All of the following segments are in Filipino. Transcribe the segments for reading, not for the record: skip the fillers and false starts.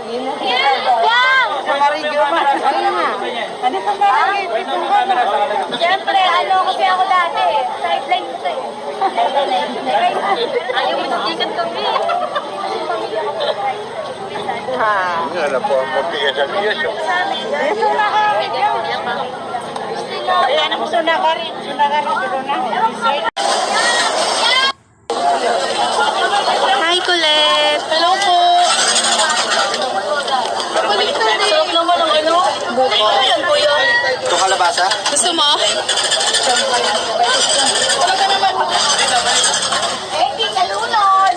Sa Marijo man. Ano nga? Ano sa Marijo? Siyempre, kasi ako dati, sideline ko eh. Ayaw mo nag-ikat kami. Nga na po ang magtigas ang iyas. Ayan, ako sunakarin. Hi, Colette! Hello po! Sarap naman ang ano? Buko. Ayan po yun. Ito kalabasa? Gusto mo? Wala ka naman. Eh, di kalulon.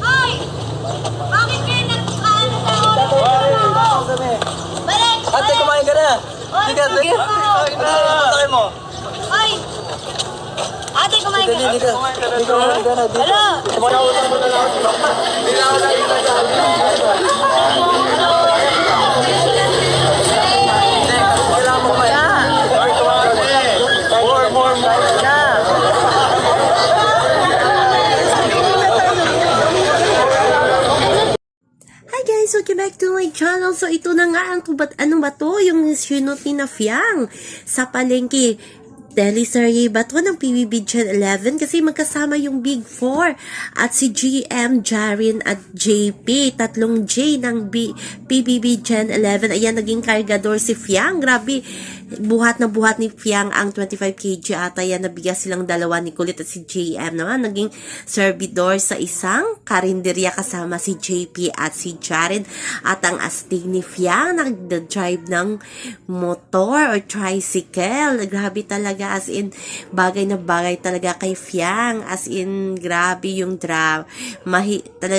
Ay! Bakit kayo nagkaano sa oras? Balik! Ate, kumain ka na. Sige, sige. Sakay mo. Ay! Ate, kumain ka. Dali ka. Hindi ka kumain ka na. Dito. Kailangan mo kumain. More. Hi guys! Welcome back to my channel. So ito na nga ang ano ba to? Yung sinut ni na Fiang sa palengke. Teleserye ba ito ng PBB Gen 11? Kasi magkasama yung Big 4 at si GM, Jarin at JP. Tatlong J ng PBB Gen 11. Ayan, naging kargador si Fiang. Grabe, buhat na buhat ni Fiang ang 25 kg ata. Yan, nabigyan silang dalawa ni Kulit at si JM naman. Naging servidor sa isang karinderya kasama si JP at si Jarin. At ang astig ni Fiang, nag-drive ng motor or tricycle. Grabe talaga. As in, bagay na bagay talaga kay Fiang. As in, grabe yung talaga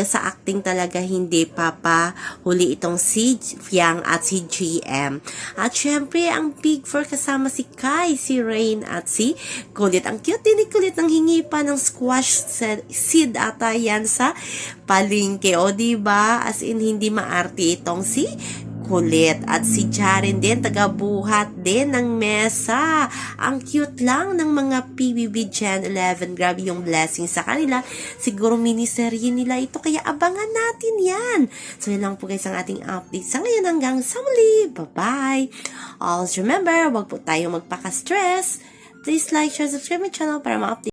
sa acting talaga hindi papahuli itong si Fiang at si GM. At syempre, ang Big 4 kasama si Kai, si Rain at si Kulit. Ang cute din ni Kulit, nang hingi pa ng squash seed ata yan sa palengke. O diba? As in, hindi maarte itong si Kulit. At si Jaren din, tagabuhat din ng mesa. Ang cute lang ng mga PBB Gen 11. Grabe yung blessing sa kanila. Siguro miniserye nila ito, kaya abangan natin yan. So yun lang po guys ang ating update sa ngayon. Hanggang sa muli. Bye-bye. Always remember, wag po tayong magpaka-stress. Please like, share, subscribe my channel para ma-update